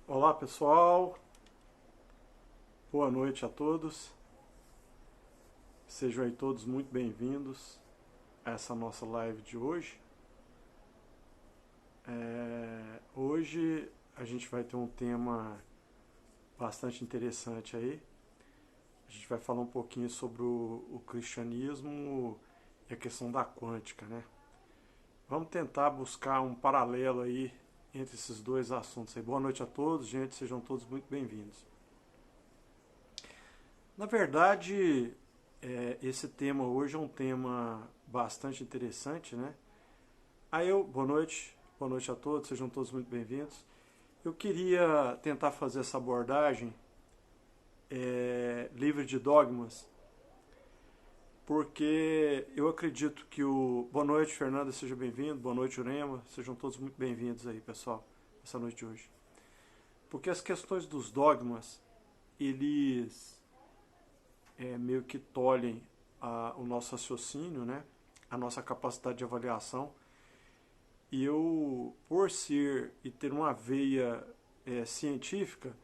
Olá pessoal, boa noite a todos, sejam aí todos muito bem-vindos a essa nossa live de hoje. Hoje a gente vai ter um tema bastante interessante aí. A gente vai falar um pouquinho sobre o cristianismo e a questão da quântica, né? Vamos tentar buscar um paralelo aí entre esses dois assuntos aí. Boa noite a todos, gente, sejam todos muito bem-vindos. Na verdade, esse tema hoje é um tema bastante interessante, né? Boa noite a todos, sejam todos muito bem-vindos. Eu queria tentar fazer essa abordagem livre de dogmas, porque eu acredito que o... Boa noite, Fernanda, seja bem-vindo. Boa noite, Jurema, sejam todos muito bem-vindos aí, pessoal, essa noite de hoje. Porque as questões dos dogmas, eles meio que tolhem o nosso raciocínio, né? A nossa capacidade de avaliação. E eu, por ser e ter uma veia científica,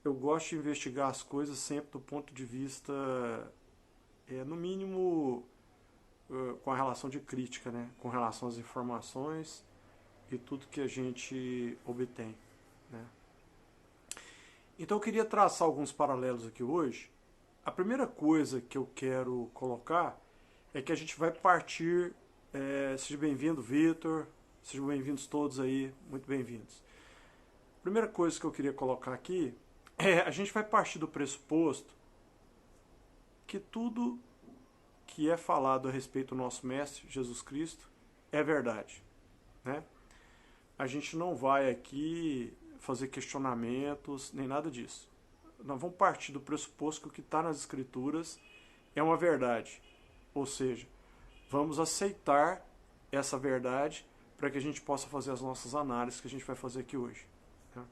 eu gosto de investigar as coisas sempre do ponto de vista, no mínimo, com a relação de crítica, né? Com relação às informações e tudo que a gente obtém, né? Então eu queria traçar alguns paralelos aqui hoje. A primeira coisa que eu quero colocar é que a gente vai partir. Seja bem-vindo, Vitor. Sejam bem-vindos todos aí, muito bem-vindos. A primeira coisa que eu queria colocar aqui é a gente vai partir do pressuposto que tudo que é falado a respeito do nosso Mestre, Jesus Cristo, é verdade, né? A gente não vai aqui fazer questionamentos, nem nada disso. Nós vamos partir do pressuposto que o que está nas Escrituras é uma verdade. Ou seja, vamos aceitar essa verdade para que a gente possa fazer as nossas análises que a gente vai fazer aqui hoje. Né?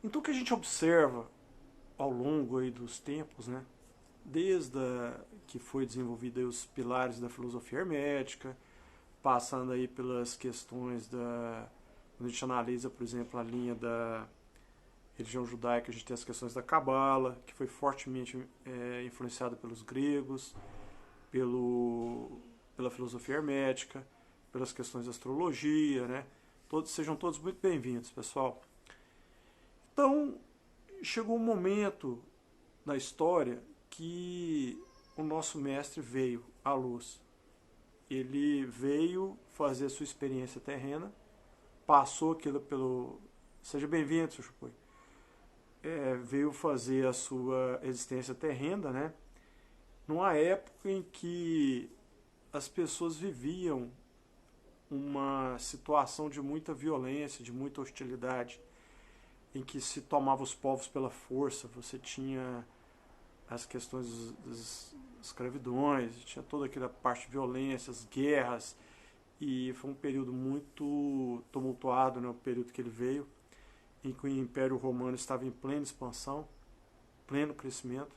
Então o que a gente observa ao longo aí dos tempos, né? Desde que foi desenvolvido os pilares da filosofia hermética, passando aí pelas questões da... Quando a gente analisa, por exemplo, a linha da religião judaica, a gente tem as questões da Cabala, que foi fortemente influenciada pelos gregos, pela filosofia hermética, pelas questões da astrologia, né? Sejam todos muito bem-vindos, pessoal. Então, chegou um momento na história que o nosso mestre veio à luz. Ele veio fazer a sua experiência terrena, passou aquilo pelo... Seja bem-vindo, seu Chupoi. Veio fazer a sua existência terrena, né? Numa época em que as pessoas viviam uma situação de muita violência, de muita hostilidade, em que se tomava os povos pela força, você tinha as questões das escravidões, tinha toda aquela parte de violência, as guerras, e foi um período muito tumultuado, né, o período que ele veio, em que o Império Romano estava em plena expansão, pleno crescimento,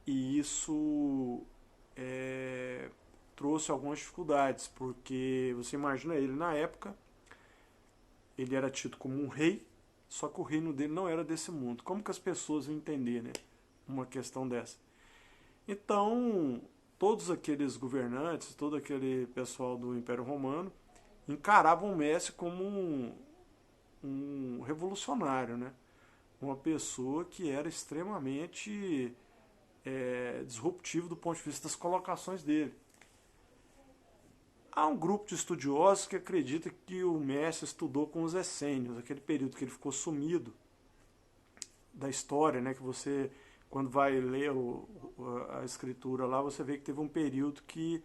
e isso trouxe algumas dificuldades, porque você imagina ele na época, ele era tido como um rei, só que o reino dele não era desse mundo. Como que as pessoas vão entender, né, uma questão dessa? Então, todos aqueles governantes, todo aquele pessoal do Império Romano encaravam o Messi como um revolucionário, né? Uma pessoa que era extremamente disruptivo do ponto de vista das colocações dele. Há um grupo de estudiosos que acredita que o Messi estudou com os essênios, aquele período que ele ficou sumido da história, né? Que você, quando vai ler a escritura lá, você vê que teve um período que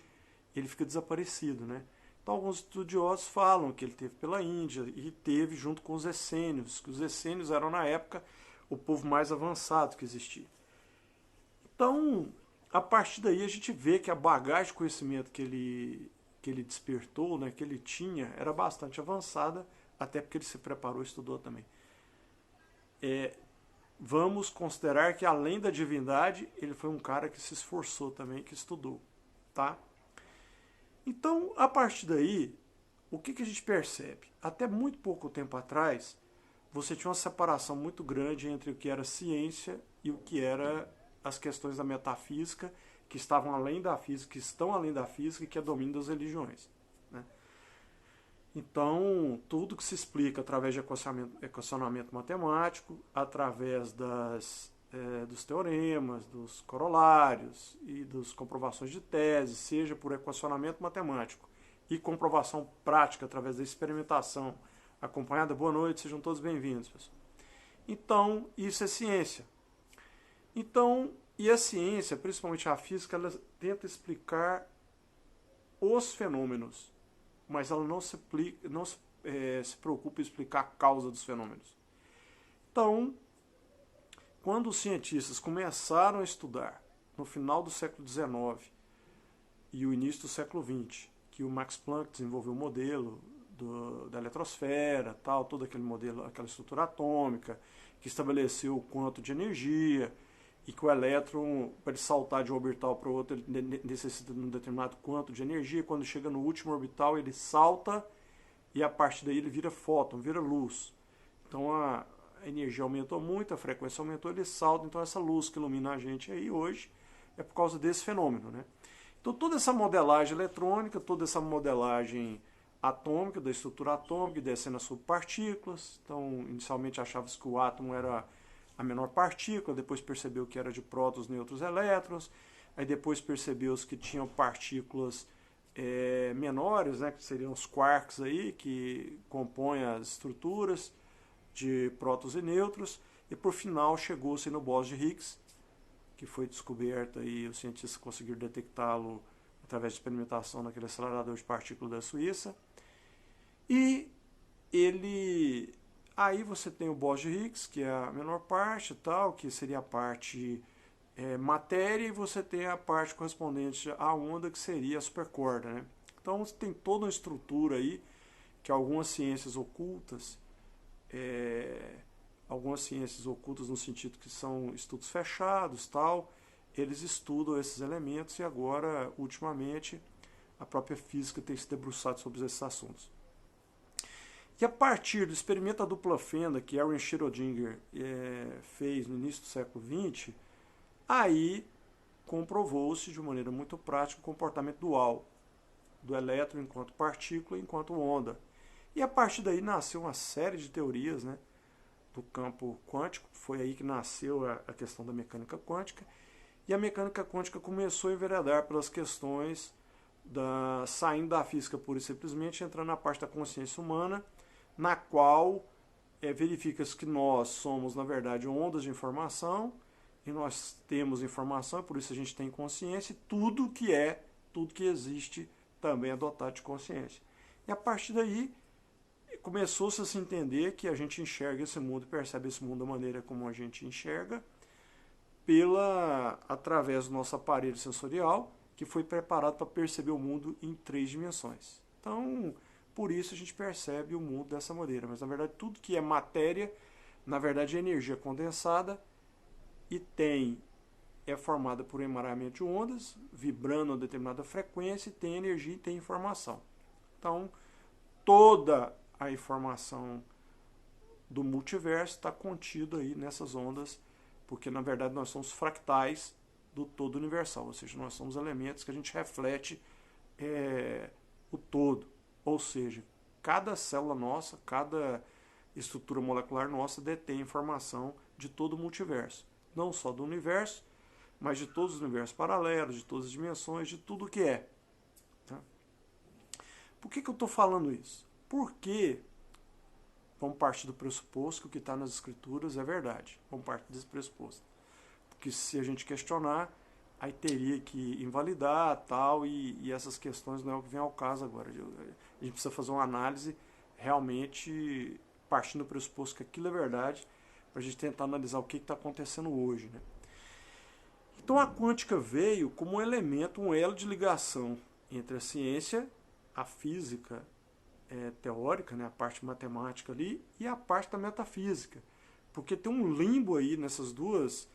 ele fica desaparecido, né? Então alguns estudiosos falam que ele teve pela Índia e teve junto com os essênios, que os essênios eram na época o povo mais avançado que existia. Então, a partir daí a gente vê que a bagagem de conhecimento que ele despertou, né, que ele tinha, era bastante avançada, até porque ele se preparou e estudou também. Vamos considerar que além da divindade, ele foi um cara que se esforçou também, que estudou, tá? Então, a partir daí, o que a gente percebe? Até muito pouco tempo atrás, você tinha uma separação muito grande entre o que era ciência e o que era as questões da metafísica, que estavam além da física, que estão além da física e que é domínio das religiões. Né? Então, tudo que se explica através de equacionamento matemático, através dos teoremas, dos corolários e das comprovações de tese, seja por equacionamento matemático e comprovação prática através da experimentação acompanhada. Boa noite, sejam todos bem-vindos, pessoal. Então, isso é ciência. Então, e a ciência, principalmente a física, ela tenta explicar os fenômenos, mas ela não se preocupa em explicar a causa dos fenômenos. Então, quando os cientistas começaram a estudar, no final do século XIX e o início do século XX, que o Max Planck desenvolveu o modelo da eletrosfera, todo aquele modelo, aquela estrutura atômica, que estabeleceu o quanto de energia, e que o elétron, para ele saltar de um orbital para o outro, ele necessita de um determinado quanto de energia. Quando chega no último orbital, ele salta e a partir daí ele vira fóton, vira luz. Então a energia aumentou muito, a frequência aumentou, ele salta. Então essa luz que ilumina a gente aí hoje é por causa desse fenômeno. Né? Então toda essa modelagem eletrônica, toda essa modelagem atômica, da estrutura atômica, descendo as subpartículas. Então inicialmente achava-se que o átomo era a menor partícula, depois percebeu que era de prótons, nêutrons, elétrons, aí depois percebeu-se que tinham partículas menores, né, que seriam os quarks aí, que compõem as estruturas de prótons e nêutrons, e por final chegou-se no bóson de Higgs, que foi descoberto aí, os cientistas conseguiram detectá-lo através de experimentação naquele acelerador de partículas da Suíça, e ele... Aí você tem o bóson de Higgs, que é a menor parte, que seria a parte matéria, e você tem a parte correspondente à onda, que seria a supercorda. Né? Então você tem toda uma estrutura aí, que algumas ciências ocultas no sentido que são estudos fechados, eles estudam esses elementos e agora, ultimamente, a própria física tem se debruçado sobre esses assuntos. E a partir do experimento da dupla fenda que Erwin Schrödinger fez no início do século XX, aí comprovou-se de maneira muito prática o comportamento dual do elétron enquanto partícula e enquanto onda. E a partir daí nasceu uma série de teorias, né, do campo quântico. Foi aí que nasceu a questão da mecânica quântica. E a mecânica quântica começou a enveredar pelas questões saindo da física pura e simplesmente, entrando na parte da consciência humana, na qual verifica-se que nós somos, na verdade, ondas de informação, e nós temos informação, por isso a gente tem consciência, e tudo que existe também é dotado de consciência. E a partir daí, começou-se a se entender que a gente enxerga esse mundo e percebe esse mundo da maneira como a gente enxerga, através do nosso aparelho sensorial, que foi preparado para perceber o mundo em 3 dimensões. Então, por isso a gente percebe o mundo dessa maneira. Mas, na verdade, tudo que é matéria, na verdade, é energia condensada e é formada por emaranhamento de ondas, vibrando a determinada frequência, e tem energia e tem informação. Então, toda a informação do multiverso está contida aí nessas ondas, porque, na verdade, nós somos fractais do todo universal, ou seja, nós somos elementos que a gente reflete o todo. Ou seja, cada célula nossa, cada estrutura molecular nossa detém informação de todo o multiverso. Não só do universo, mas de todos os universos paralelos, de todas as dimensões, de tudo o que é. Tá? Por que eu estou falando isso? Porque vamos partir do pressuposto que o que está nas escrituras é verdade. Vamos partir desse pressuposto. Porque se a gente questionar, aí teria que invalidar e essas questões não é o que vem ao caso agora. A gente precisa fazer uma análise realmente partindo do pressuposto que aquilo é verdade, para a gente tentar analisar o que está acontecendo hoje. Né? Então a quântica veio como um elemento, um elo de ligação entre a ciência, a física teórica, né, a parte matemática ali, e a parte da metafísica. Porque tem um limbo aí nesses dois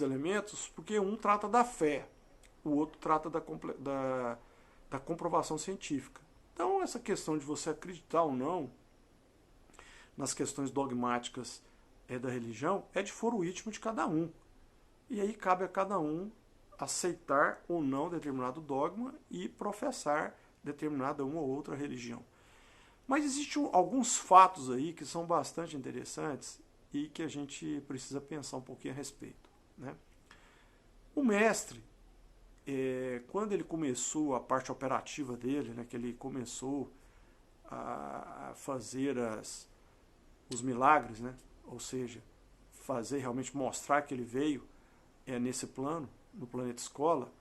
elementos, porque um trata da fé, o outro trata da comprovação científica. Então essa questão de você acreditar ou não nas questões dogmáticas da religião é de foro íntimo de cada um. E aí cabe a cada um aceitar ou não determinado dogma e professar determinada uma ou outra religião. Mas existem alguns fatos aí que são bastante interessantes e que a gente precisa pensar um pouquinho a respeito, né? O mestre, quando ele começou a parte operativa dele, né, que ele começou a fazer os milagres, né, ou seja, fazer realmente mostrar que ele veio nesse plano, no planeta escola,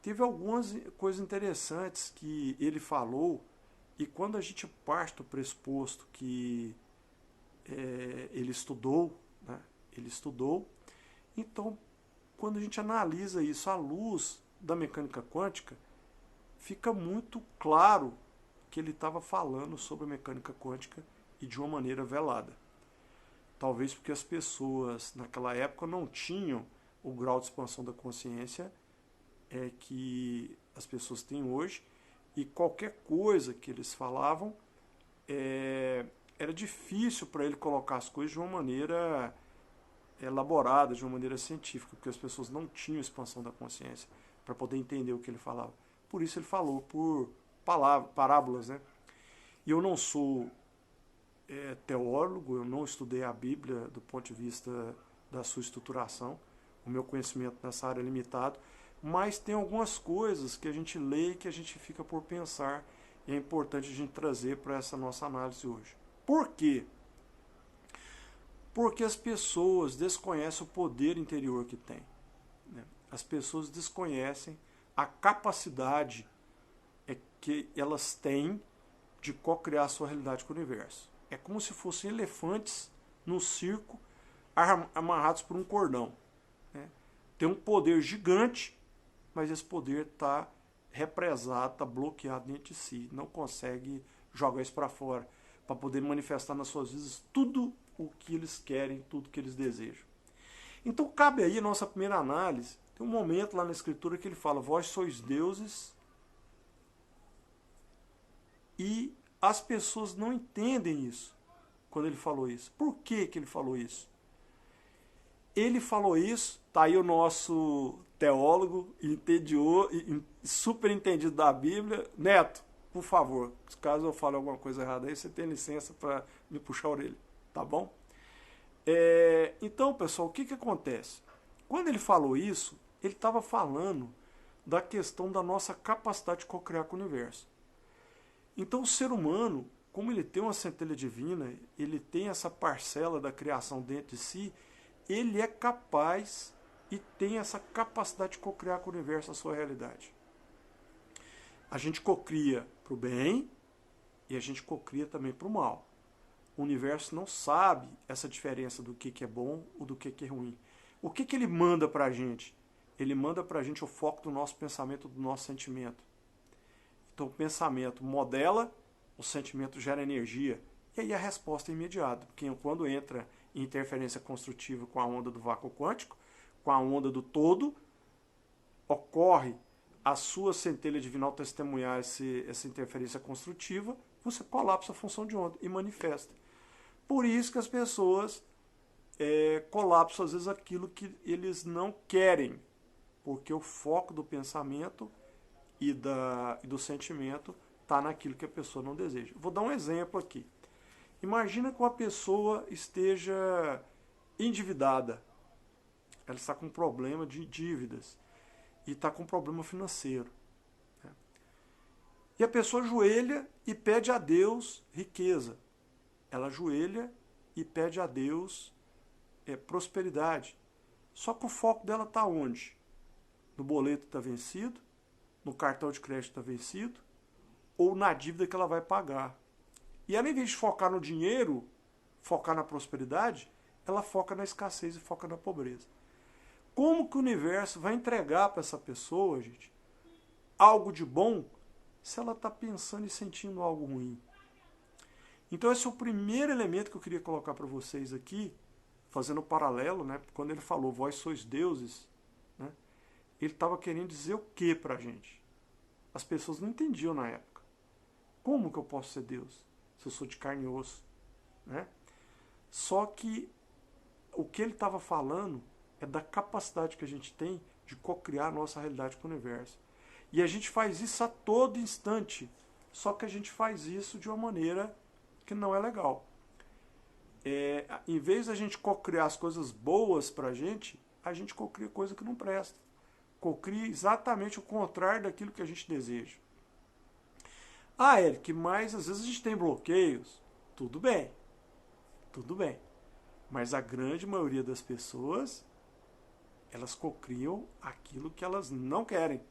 teve algumas coisas interessantes que ele falou, e quando a gente parte do pressuposto que ele estudou, né, então quando a gente analisa isso à luz da mecânica quântica, fica muito claro que ele estava falando sobre a mecânica quântica e de uma maneira velada. Talvez porque as pessoas naquela época não tinham o grau de expansão da consciência que as pessoas têm hoje, e qualquer coisa que eles falavam era difícil para ele colocar as coisas de uma maneira elaborada, de uma maneira científica, porque as pessoas não tinham expansão da consciência para poder entender o que ele falava. Por isso ele falou por parábolas, né? E eu não sou teólogo, eu não estudei a Bíblia do ponto de vista da sua estruturação, o meu conhecimento nessa área é limitado, mas tem algumas coisas que a gente lê e que a gente fica por pensar, e é importante a gente trazer para essa nossa análise hoje. Por quê? Porque as pessoas desconhecem o poder interior que têm, né? As pessoas desconhecem a capacidade que elas têm de co-criar a sua realidade com o universo. É como se fossem elefantes num circo amarrados por um cordão, né? Tem um poder gigante, mas esse poder está represado, está bloqueado dentro de si, não consegue jogar isso para fora, para poder manifestar nas suas vidas tudo o que eles querem, tudo o que eles desejam. Então cabe aí a nossa primeira análise. Tem um momento lá na Escritura que ele fala: vós sois deuses, e as pessoas não entendem isso quando ele falou isso. Por que ele falou isso? Ele falou isso, tá aí o nosso teólogo, super entendido da Bíblia. Neto, por favor, caso eu fale alguma coisa errada aí, você tem licença para me puxar a orelha, tá bom? Então, pessoal, o que acontece? Quando ele falou isso, ele estava falando da questão da nossa capacidade de co-criar com o universo. Então, o ser humano, como ele tem uma centelha divina, ele tem essa parcela da criação dentro de si, ele é capaz e tem essa capacidade de co-criar com o universo a sua realidade. A gente co-cria para o bem e a gente co-cria também para o mal. O universo não sabe essa diferença do que é bom ou do que é ruim. O que ele manda para a gente? Ele manda para a gente o foco do nosso pensamento, do nosso sentimento. Então o pensamento modela, o sentimento gera energia, e aí a resposta é imediata. Porque quando entra em interferência construtiva com a onda do vácuo quântico, com a onda do todo, ocorre a sua centelha divinal testemunhar essa interferência construtiva, você colapsa a função de onda e manifesta. Por isso que as pessoas colapsam às vezes aquilo que eles não querem, porque o foco do pensamento e do sentimento está naquilo que a pessoa não deseja. Vou dar um exemplo aqui. Imagina que uma pessoa esteja endividada, ela está com problema de dívidas e está com problema financeiro, né? E a pessoa ajoelha e pede a Deus riqueza. Ela ajoelha e pede a Deus prosperidade. Só que o foco dela está onde? No boleto está vencido, no cartão de crédito está vencido, ou na dívida que ela vai pagar. E ela, em vez de focar no dinheiro, focar na prosperidade, ela foca na escassez e foca na pobreza. Como que o universo vai entregar para essa pessoa, gente, algo de bom, se ela está pensando e sentindo algo ruim? Então esse é o primeiro elemento que eu queria colocar para vocês aqui, fazendo um paralelo, né? Quando ele falou, vós sois deuses, né? Ele estava querendo dizer o que para a gente? As pessoas não entendiam na época. Como que eu posso ser Deus se eu sou de carne e osso? né? Só que o que ele estava falando é da capacidade que a gente tem de co-criar a nossa realidade com o universo. E a gente faz isso a todo instante, só que a gente faz isso de uma maneira que não é legal. Em vez da gente co-criar as coisas boas pra gente co-cria coisa que não presta. Co-cria exatamente o contrário daquilo que a gente deseja. Ah, Eric, mas às vezes a gente tem bloqueios. Tudo bem. Tudo bem. Mas a grande maioria das pessoas, elas cocriam aquilo que elas não querem.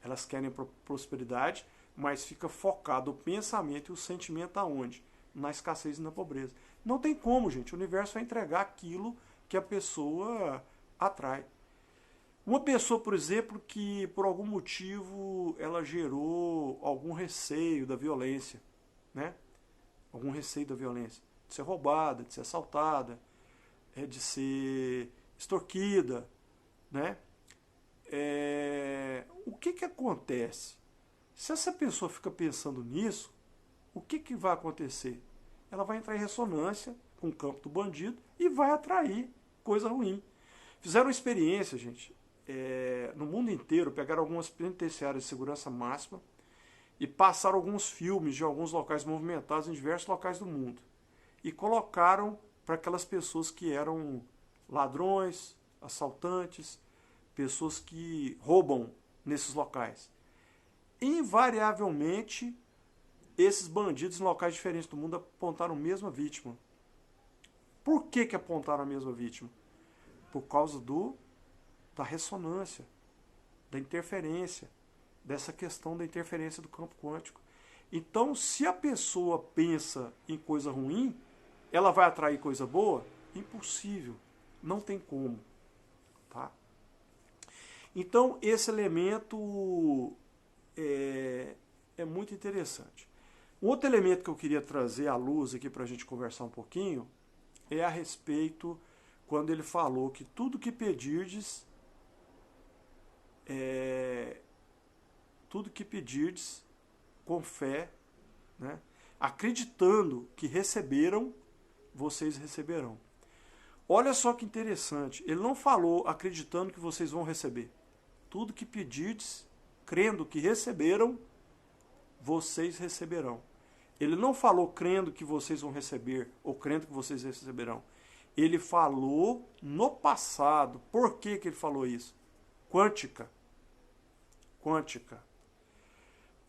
Elas querem prosperidade, mas fica focado o pensamento e o sentimento aonde? Na escassez e na pobreza. Não tem como, gente. O universo vai entregar aquilo que a pessoa atrai. Uma pessoa, por exemplo, que por algum motivo ela gerou algum receio da violência, né? Algum receio da violência. De ser roubada, de ser assaltada, de ser extorquida, né? O que acontece? Se essa pessoa fica pensando nisso, o que vai acontecer? Ela vai entrar em ressonância com o campo do bandido e vai atrair coisa ruim. Fizeram uma experiência, gente, no mundo inteiro, pegaram algumas penitenciárias de segurança máxima e passaram alguns filmes de alguns locais movimentados em diversos locais do mundo. E colocaram para aquelas pessoas que eram ladrões, assaltantes, pessoas que roubam nesses locais. Invariavelmente, esses bandidos em locais diferentes do mundo apontaram a mesma vítima. Por que apontaram a mesma vítima? Por causa da ressonância, da interferência, dessa questão da interferência do campo quântico. Então, se a pessoa pensa em coisa ruim, ela vai atrair coisa boa? Impossível. Não tem como. Tá? Então, esse elemento é muito interessante. Um outro elemento que eu queria trazer à luz aqui para a gente conversar um pouquinho é a respeito quando ele falou que tudo que pedirdes com fé, né, acreditando que receberam, vocês receberão. Olha só que interessante, ele não falou acreditando que vocês vão receber. Tudo que pedirdes, crendo que receberam, vocês receberão. Ele não falou crendo que vocês vão receber ou crendo que vocês receberão. Ele falou no passado. Por que ele falou isso? Quântica.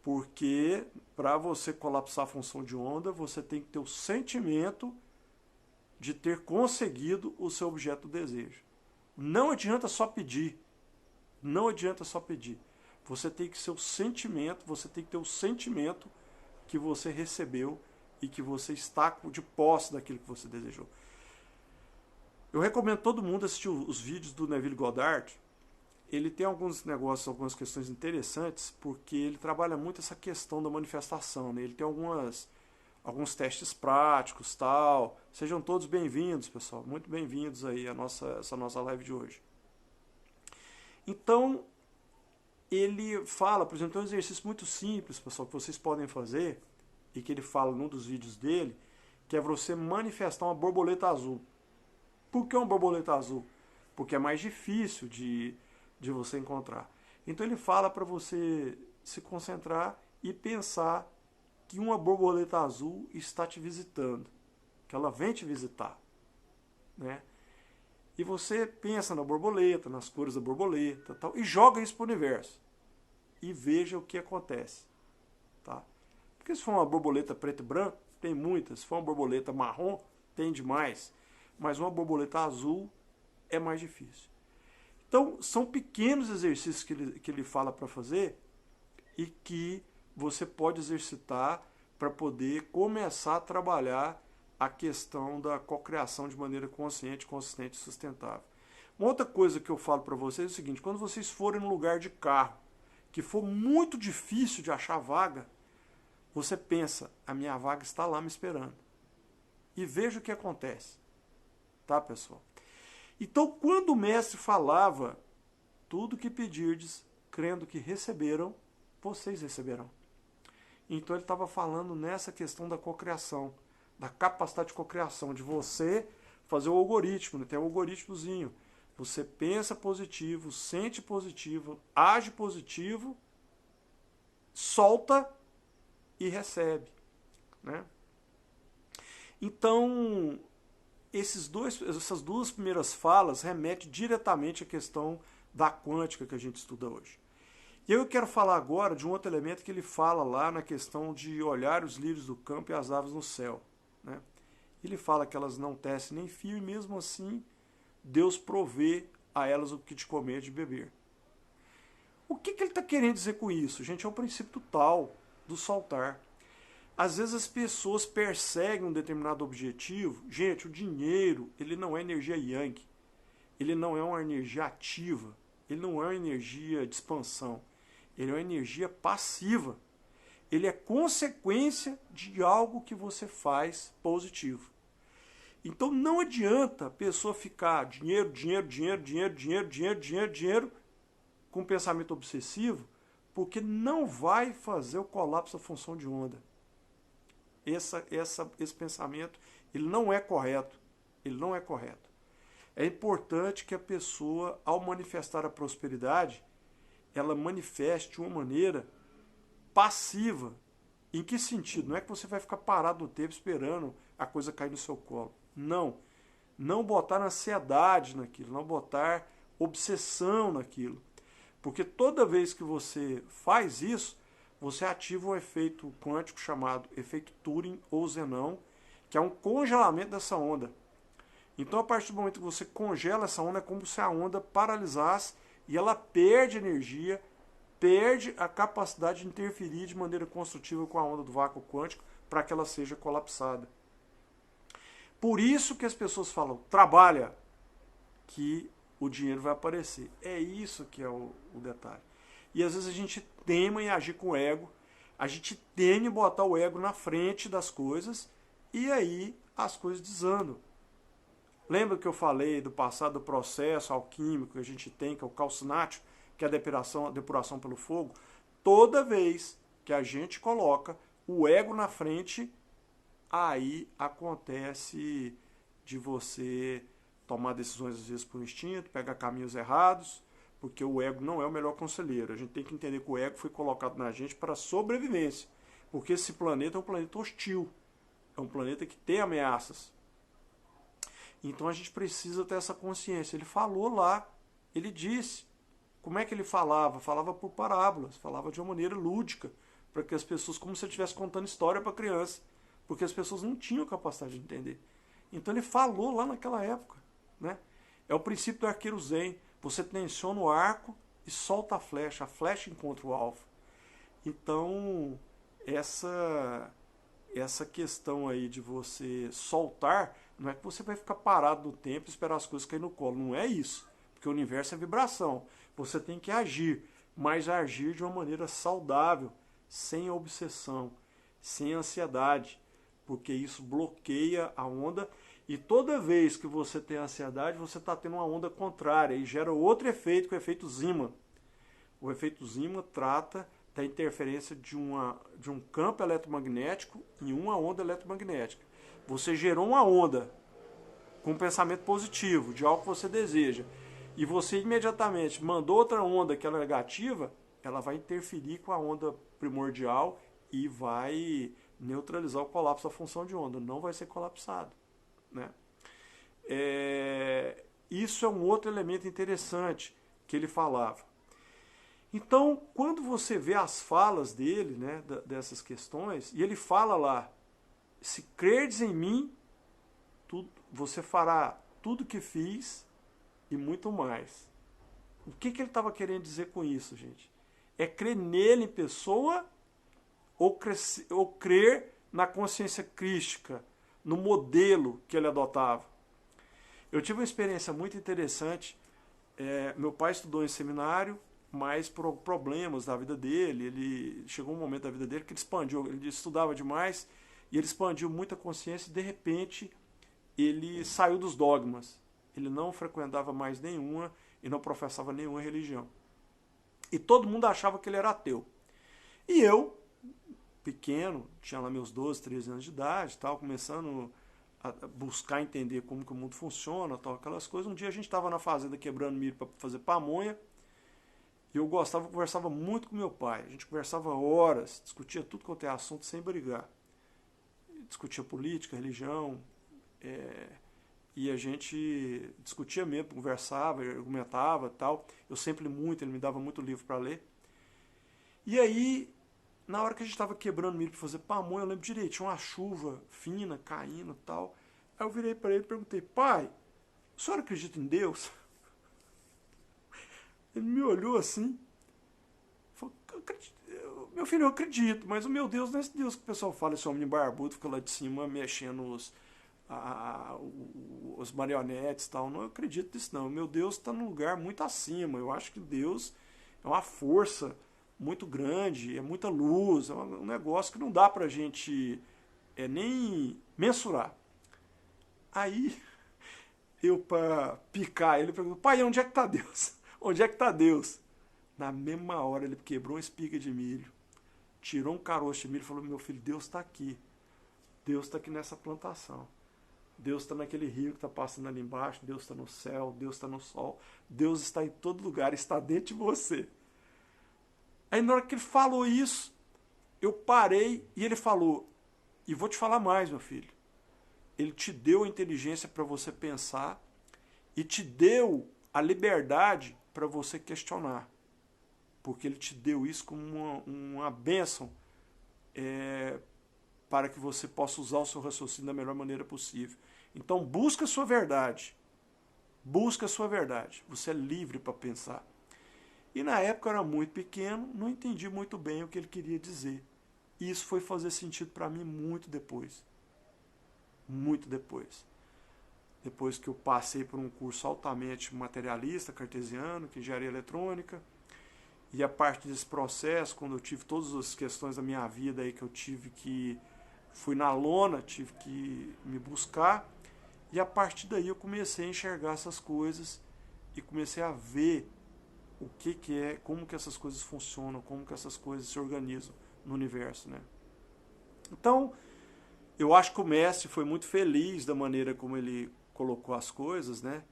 Porque para você colapsar a função de onda, você tem que ter o sentimento de ter conseguido o seu objeto do desejo. Não adianta só pedir. Não adianta só pedir. Você tem que ser o sentimento, você tem que ter o sentimento que você recebeu e que você está de posse daquilo que você desejou. Eu recomendo todo mundo assistir os vídeos do Neville Goddard. Ele tem alguns negócios, algumas questões interessantes, porque ele trabalha muito essa questão da manifestação, né? Ele tem alguns testes práticos, tal. Sejam todos bem-vindos, pessoal. Muito bem-vindos aí a essa nossa live de hoje. Então, ele fala, por exemplo, um exercício muito simples, pessoal, que vocês podem fazer, e que ele fala num dos vídeos dele, que é você manifestar uma borboleta azul. Por que uma borboleta azul? Porque é mais difícil de você encontrar. Então ele fala para você se concentrar e pensar que uma borboleta azul está te visitando, que ela vem te visitar, né? E você pensa na borboleta, nas cores da borboleta, tal, e joga isso para o universo. E veja o que acontece. Tá? Porque se for uma borboleta preto e branco, tem muitas. Se for uma borboleta marrom, tem demais. Mas uma borboleta azul é mais difícil. Então, são pequenos exercícios que ele fala para fazer e que você pode exercitar para poder começar a trabalhar a questão da cocriação de maneira consciente, consistente e sustentável. Uma outra coisa que eu falo para vocês é o seguinte: quando vocês forem num lugar de carro que for muito difícil de achar vaga, você pensa, a minha vaga está lá me esperando. E veja o que acontece. Tá, pessoal? Então, quando o mestre falava, tudo que pedirdes, crendo que receberam, vocês receberão. Então ele estava falando nessa questão da cocriação, da capacidade de cocriação, de você fazer o algoritmo, né? Tem um algoritmozinho. Você pensa positivo, sente positivo, age positivo, solta e recebe, né? Então, essas duas primeiras falas remetem diretamente à questão da quântica que a gente estuda hoje. E eu quero falar agora de um outro elemento que ele fala lá na questão de olhar os lírios do campo e as aves no céu, né? Ele fala que elas não tecem nem fio e mesmo assim Deus provê a elas o que de comer e de beber. O que ele está querendo dizer com isso? Gente, é o princípio tal do soltar. Às vezes as pessoas perseguem um determinado objetivo. Gente, o dinheiro, ele não é energia yang. Ele não é uma energia ativa. Ele não é uma energia de expansão. Ele é uma energia passiva. Ele é consequência de algo que você faz positivo. Então não adianta a pessoa ficar dinheiro com um pensamento obsessivo, porque não vai fazer o colapso da função de onda. Esse pensamento ele não é correto. Ele não é correto. É importante que a pessoa, ao manifestar a prosperidade, ela manifeste de uma maneira passiva. Em que sentido? Não é que você vai ficar parado no tempo esperando a coisa cair no seu colo. Não. Não botar ansiedade naquilo, não botar obsessão naquilo. Porque toda vez que você faz isso, você ativa um efeito quântico chamado efeito Turing ou Zenão, que é um congelamento dessa onda. Então, a partir do momento que você congela essa onda, é como se a onda paralisasse e ela perde energia, perde a capacidade de interferir de maneira construtiva com a onda do vácuo quântico para que ela seja colapsada. Por isso que as pessoas falam, trabalha, que o dinheiro vai aparecer. É isso que é o detalhe. E às vezes a gente teima em agir com o ego, a gente teme em botar o ego na frente das coisas e aí as coisas desandam. Lembra que eu falei do passado do processo alquímico que a gente tem, que é o calcinático, que é a depuração pelo fogo? Toda vez que a gente coloca o ego na frente, aí acontece de você tomar decisões às vezes por instinto, pegar caminhos errados, porque o ego não é o melhor conselheiro. A gente tem que entender que o ego foi colocado na gente para sobrevivência, porque esse planeta é um planeta hostil, é um planeta que tem ameaças. Então a gente precisa ter essa consciência. Ele falou lá, ele disse. Como é que ele falava? Falava por parábolas, falava de uma maneira lúdica, para que as pessoas, como se ele estivesse contando história para criança, porque as pessoas não tinham capacidade de entender. Então ele falou lá naquela época, né? É o princípio do arqueiro zen. Você tensiona o arco e solta a flecha encontra o alvo. Então, essa questão aí de você soltar, não é que você vai ficar parado no tempo e esperar as coisas caírem no colo. Não é isso. Porque o universo é vibração. Você tem que agir, mas agir de uma maneira saudável, sem obsessão, sem ansiedade, porque isso bloqueia a onda e toda vez que você tem ansiedade, você está tendo uma onda contrária e gera outro efeito, que é o efeito Zeeman. O efeito Zeeman trata da interferência de um campo eletromagnético em uma onda eletromagnética. Você gerou uma onda com um pensamento positivo, de algo que você deseja, e você imediatamente mandou outra onda que é negativa, ela vai interferir com a onda primordial e vai neutralizar o colapso da função de onda. Não vai ser colapsado, né? Isso é um outro elemento interessante que ele falava. Então, quando você vê as falas dele, né, dessas questões, e ele fala lá, se crerdes em mim, você fará tudo que fiz e muito mais. O que ele estava querendo dizer com isso, gente? É crer nele em pessoa ou crer na consciência crística, no modelo que ele adotava. Eu tive uma experiência muito interessante. Meu pai estudou em seminário, mas por problemas da vida dele, ele chegou um momento da vida dele que ele expandiu, ele estudava demais e ele expandiu muita consciência e de repente ele saiu dos dogmas. Ele não frequentava mais nenhuma e não professava nenhuma religião. E todo mundo achava que ele era ateu. E eu, pequeno, tinha lá meus 12, 13 anos de idade, tal, começando a buscar entender como que o mundo funciona, tal, aquelas coisas. Um dia a gente estava na fazenda quebrando milho para fazer pamonha, e eu conversava muito com meu pai. A gente conversava horas, discutia tudo quanto é assunto sem brigar. Discutia política, religião, e a gente discutia mesmo, conversava, argumentava, tal. Eu sempre li muito, ele me dava muito livro para ler. E aí, na hora que a gente estava quebrando milho para fazer pamonha, eu lembro direito, tinha uma chuva fina caindo e tal. Aí eu virei para ele e perguntei: pai, o senhor acredita em Deus? Ele me olhou assim, falou: meu filho, eu acredito, mas o meu Deus não é esse Deus que o pessoal fala, esse homem barbudo fica lá de cima mexendo os marionetes e tal. Não acredito nisso não. O meu Deus está num lugar muito acima. Eu acho que Deus é uma força muito grande, é muita luz, é um negócio que não dá pra gente nem mensurar. Aí, eu, pra picar ele, pergunto: pai, onde é que tá Deus? Onde é que tá Deus? Na mesma hora ele quebrou uma espiga de milho, tirou um caroço de milho e falou: meu filho, Deus está aqui. Deus está aqui nessa plantação. Deus está naquele rio que está passando ali embaixo. Deus está no céu, Deus está no sol. Deus está em todo lugar, está dentro de você. Aí na hora que ele falou isso, eu parei e ele falou: e vou te falar mais, meu filho. Ele te deu a inteligência para você pensar e te deu a liberdade para você questionar. Porque ele te deu isso como uma bênção para que você possa usar o seu raciocínio da melhor maneira possível. Então busca a sua verdade. Busca a sua verdade. Você é livre para pensar. E na época eu era muito pequeno, não entendi muito bem o que ele queria dizer. E isso foi fazer sentido para mim muito depois. Muito depois. Depois que eu passei por um curso altamente materialista, cartesiano, que é engenharia eletrônica. E a partir desse processo, quando eu tive todas as questões da minha vida aí que eu tive que... fui na lona, tive que me buscar. E a partir daí eu comecei a enxergar essas coisas e comecei a ver o que é, como que essas coisas funcionam, como que essas coisas se organizam no universo, né? Então, eu acho que o mestre foi muito feliz da maneira como ele colocou as coisas, né?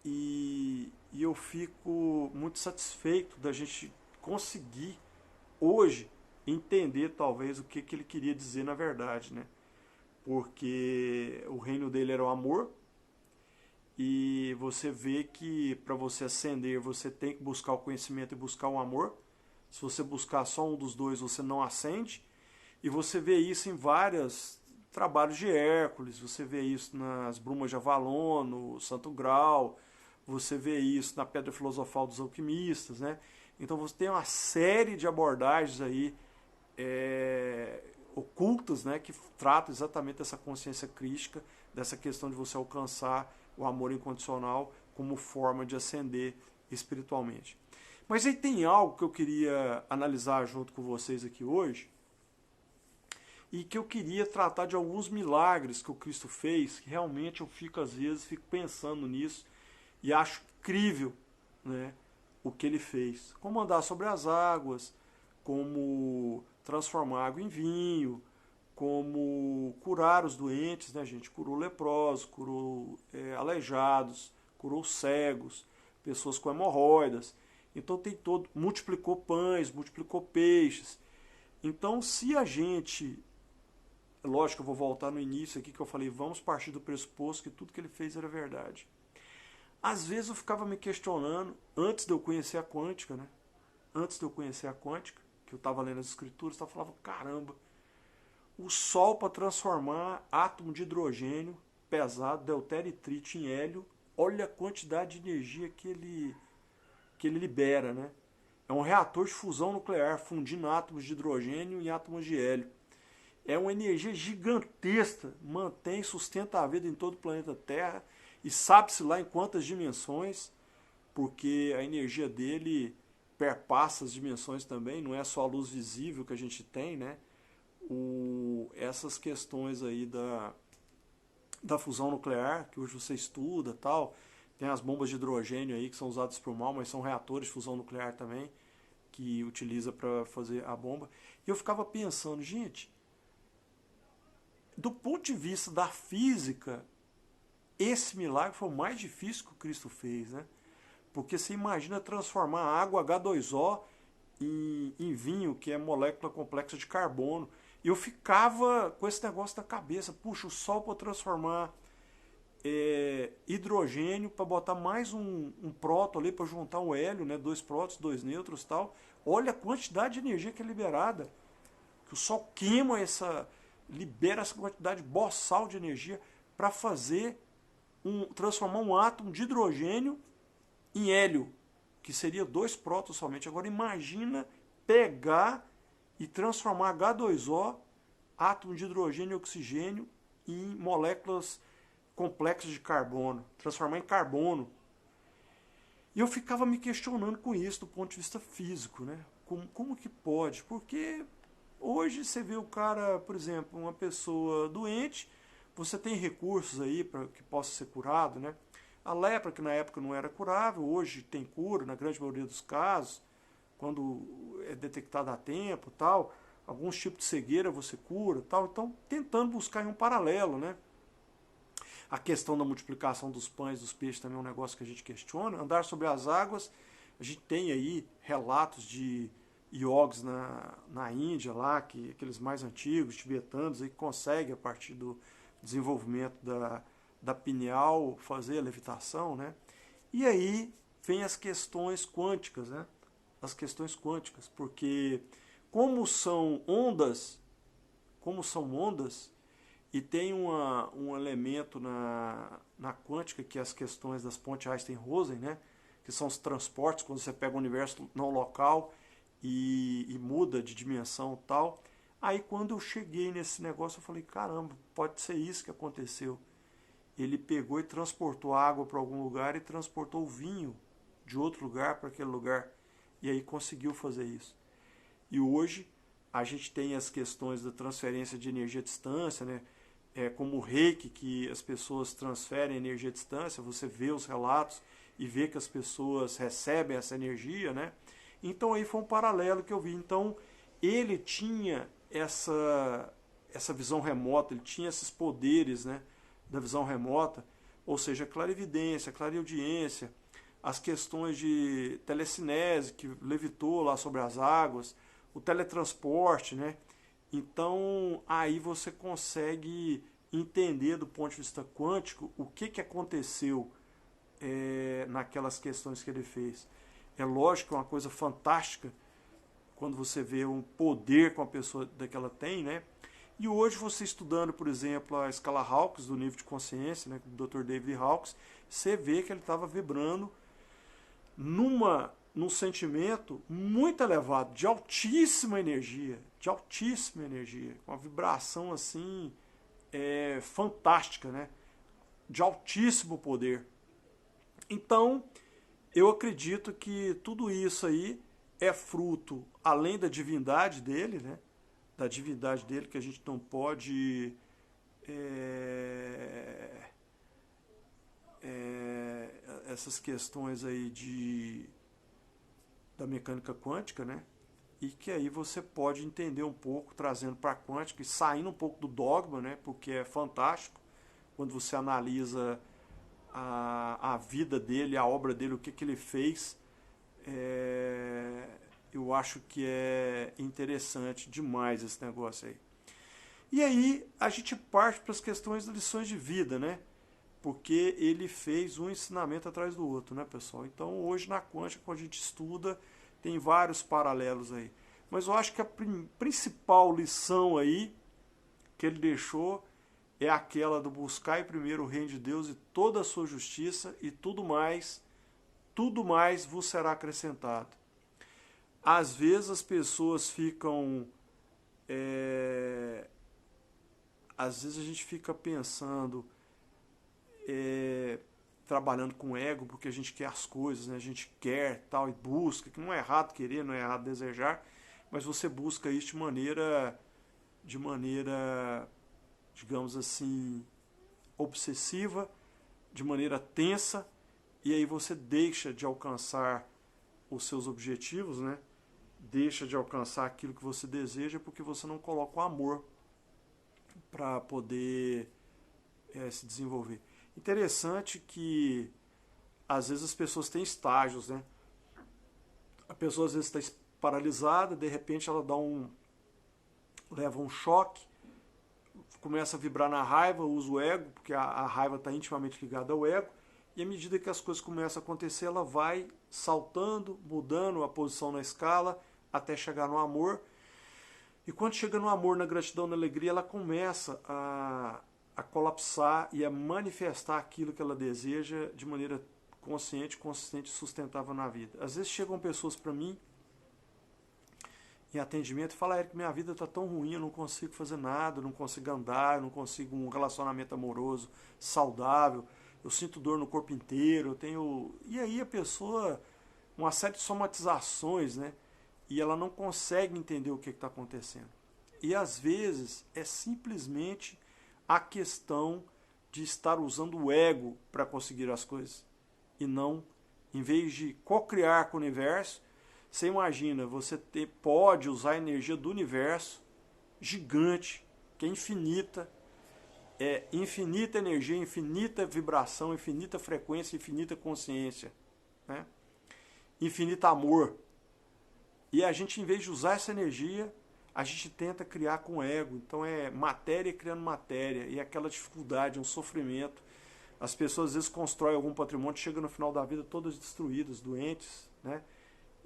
E eu fico muito satisfeito da gente conseguir hoje entender talvez o que ele queria dizer na verdade, né? Porque o reino dele era o amor, e você vê que para você ascender você tem que buscar o conhecimento e buscar o amor. Se você buscar só um dos dois, você não ascende. E você vê isso em vários trabalhos de Hércules, você vê isso nas Brumas de Avalon, no Santo Grau, você vê isso na Pedra Filosofal dos Alquimistas, né? Então você tem uma série de abordagens aí ocultas, né, que tratam exatamente dessa consciência crística, dessa questão de você alcançar o amor incondicional como forma de ascender espiritualmente. Mas aí tem algo que eu queria analisar junto com vocês aqui hoje, e que eu queria tratar de alguns milagres que o Cristo fez, que realmente eu fico às vezes pensando nisso e acho incrível, né, o que ele fez. Como andar sobre as águas, como transformar água em vinho, como curar os doentes, né, gente? Curou leprosos, curou aleijados, curou cegos, pessoas com hemorroidas. Então tem todo, multiplicou pães, multiplicou peixes. Então se a gente, lógico, eu vou voltar no início aqui que eu falei, vamos partir do pressuposto que tudo que ele fez era verdade. Às vezes eu ficava me questionando, antes de eu conhecer a quântica, né? Antes de eu conhecer a quântica, que eu estava lendo as escrituras, eu falava: caramba, o Sol, para transformar átomo de hidrogênio pesado, deutério e trítio, em hélio, olha a quantidade de energia que ele libera, né? É um reator de fusão nuclear, fundindo átomos de hidrogênio em átomos de hélio. É uma energia gigantesca, mantém, sustenta a vida em todo o planeta Terra, e sabe-se lá em quantas dimensões, porque a energia dele perpassa as dimensões também, não é só a luz visível que a gente tem, né? Essas questões aí da fusão nuclear, que hoje você estuda, tal, tem as bombas de hidrogênio aí que são usadas para o mal, mas são reatores de fusão nuclear também, que utiliza para fazer a bomba. E eu ficava pensando, gente, do ponto de vista da física, esse milagre foi o mais difícil que o Cristo fez, né? Porque você imagina transformar a água H2O em vinho, que é molécula complexa de carbono. E eu ficava com esse negócio na cabeça, puxa, o Sol para transformar hidrogênio, para botar mais um próton ali, para juntar um hélio, né? 2 prótons, 2 nêutrons e tal. Olha a quantidade de energia que é liberada. Que o Sol queima libera essa quantidade boçal de energia para transformar um átomo de hidrogênio em hélio, que seria 2 prótons somente. Agora imagina pegar e transformar H2O, átomo de hidrogênio e oxigênio, em moléculas complexas de carbono, transformar em carbono. E eu ficava me questionando com isso do ponto de vista físico, né? Como que pode? Porque hoje você vê o cara, por exemplo, uma pessoa doente, você tem recursos aí para que possa ser curado, né? A lepra, que na época não era curável, hoje tem cura, na grande maioria dos casos, quando é detectado a tempo, tal. Alguns tipos de cegueira você cura, tal. Então, tentando buscar um paralelo, né? A questão da multiplicação dos pães e dos peixes também é um negócio que a gente questiona. Andar sobre as águas, a gente tem aí relatos de yogis na Índia, lá, aqueles mais antigos, tibetanos, aí, que conseguem, a partir do desenvolvimento da pineal, fazer a levitação, né? E aí vem as questões quânticas, né? As questões quânticas, porque como são ondas, e tem um elemento na quântica, que é as questões das pontes Einstein-Rosen, né? Que são os transportes, quando você pega o universo não local e muda de dimensão e tal. Aí quando eu cheguei nesse negócio, eu falei, caramba, pode ser isso que aconteceu. Ele pegou e transportou água para algum lugar e transportou o vinho de outro lugar para aquele lugar. E aí conseguiu fazer isso. E hoje a gente tem as questões da transferência de energia à distância, né? Como o reiki, que as pessoas transferem energia à distância, você vê os relatos e vê que as pessoas recebem essa energia, né? Então aí foi um paralelo que eu vi. Então ele tinha essa visão remota, ele tinha esses poderes, né, da visão remota, ou seja, clarividência, clareaudiência, as questões de telecinese, que levitou lá sobre as águas, o teletransporte, né? Então aí você consegue entender do ponto de vista quântico o que aconteceu naquelas questões que ele fez. É lógico que é uma coisa fantástica quando você vê um poder que uma pessoa daquela tem, né? E hoje você estudando, por exemplo, a escala Hawkes, do nível de consciência, né, do Dr. David Hawkes, você vê que ele estava vibrando num sentimento muito elevado, de altíssima energia, uma vibração assim fantástica, né? De altíssimo poder. Então, eu acredito que tudo isso aí é fruto, além da divindade dele, né? Da divindade dele, que a gente não pode essas questões aí da mecânica quântica, né? E que aí você pode entender um pouco, trazendo para a quântica e saindo um pouco do dogma, né? Porque é fantástico quando você analisa a vida dele, a obra dele, o que ele fez. Eu acho que é interessante demais esse negócio aí. E aí a gente parte para as questões das lições de vida, né? Porque ele fez um ensinamento atrás do outro, né, pessoal? Então hoje na quântica, quando a gente estuda, tem vários paralelos aí. Mas eu acho que a principal lição aí que ele deixou é aquela do buscar primeiro o reino de Deus e toda a sua justiça, e tudo mais vos será acrescentado. Às vezes as pessoas ficam... às vezes a gente fica pensando, trabalhando com ego, porque a gente quer as coisas, né? A gente quer tal e busca, que não é errado querer, não é errado desejar, mas você busca isso de maneira, digamos assim, obsessiva, de maneira tensa, e aí você deixa de alcançar os seus objetivos, né? deixa de alcançar aquilo que você deseja porque você não coloca o amor para poder se desenvolver. Interessante que às vezes as pessoas têm estágios, né? A pessoa às vezes está paralisada, de repente ela leva um choque, começa a vibrar na raiva, usa o ego, porque a raiva está intimamente ligada ao ego, e à medida que as coisas começam a acontecer, ela vai saltando, mudando a posição na escala, até chegar no amor. E quando chega no amor, na gratidão, na alegria, ela começa a colapsar e a manifestar aquilo que ela deseja de maneira consciente, consistente e sustentável na vida. Às vezes chegam pessoas para mim em atendimento e falam: Eric, minha vida está tão ruim, eu não consigo fazer nada, eu não consigo andar, eu não consigo um relacionamento amoroso, saudável, eu sinto dor no corpo inteiro, eu tenho... E aí a pessoa, uma série de somatizações, né? E ela não consegue entender o que está acontecendo. E às vezes é simplesmente a questão de estar usando o ego para conseguir as coisas. E não, em vez de co-criar com o universo, você imagina, você pode usar a energia do universo, gigante, que é infinita energia, infinita vibração, infinita frequência, infinita consciência, né? Infinito amor. E a gente, em vez de usar essa energia, a gente tenta criar com o ego. Então é matéria criando matéria, e aquela dificuldade, um sofrimento. As pessoas às vezes constroem algum patrimônio, chegam no final da vida todas destruídas, doentes, né?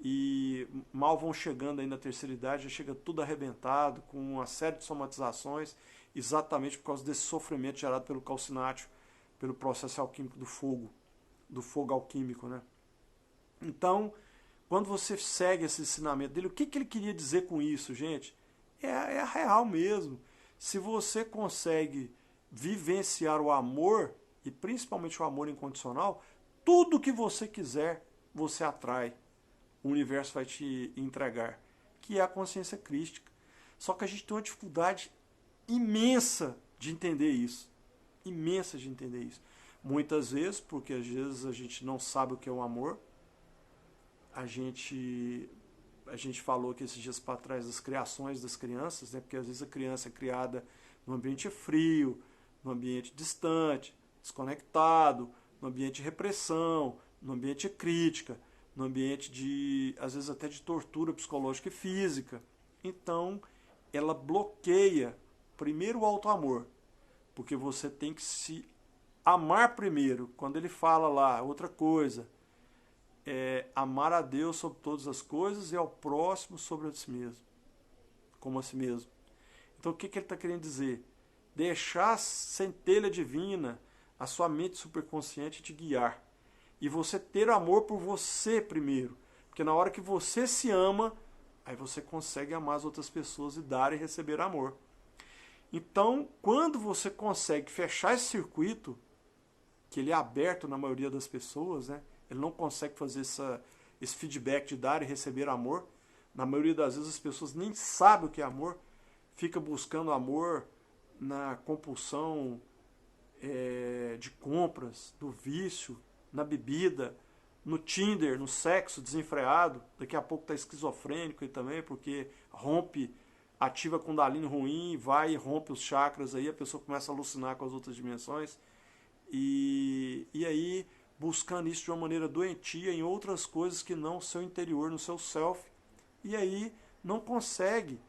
E mal vão chegando aí na terceira idade, já chega tudo arrebentado, com uma série de somatizações, exatamente por causa desse sofrimento gerado pelo calcinátil, pelo processo alquímico do fogo alquímico, né? Então, quando você segue esse ensinamento dele, o que ele queria dizer com isso, gente? É a real mesmo. Se você consegue vivenciar o amor, e principalmente o amor incondicional, tudo que você quiser, você atrai. O universo vai te entregar, que é a consciência crística. Só que a gente tem uma dificuldade imensa de entender isso. Imensa de entender isso. Muitas vezes, porque às vezes a gente não sabe o que é o amor. A gente falou aqui esses dias para trás das criações das crianças, né? Porque às vezes a criança é criada num ambiente frio, num ambiente distante, desconectado, num ambiente de repressão, num ambiente de crítica, num ambiente de, às vezes até de tortura psicológica e física. Então, ela bloqueia primeiro o auto-amor, porque você tem que se amar primeiro. Quando ele fala lá, outra coisa, amar a Deus sobre todas as coisas e ao próximo sobre a si mesmo, como a si mesmo. Então, o que ele está querendo dizer? Deixar a centelha divina, a sua mente superconsciente te guiar. E você ter amor por você primeiro. Porque na hora que você se ama, aí você consegue amar as outras pessoas e dar e receber amor. Então, quando você consegue fechar esse circuito, que ele é aberto na maioria das pessoas, né? Ele não consegue fazer esse feedback de dar e receber amor. Na maioria das vezes as pessoas nem sabem o que é amor. Fica buscando amor na compulsão de compras, do vício, na bebida, no Tinder, no sexo desenfreado. Daqui a pouco está esquizofrênico aí também, porque ativa a Kundalini ruim, vai e rompe os chakras, aí a pessoa começa a alucinar com as outras dimensões. E aí, buscando isso de uma maneira doentia em outras coisas que não o seu interior, no seu self. E aí não consegue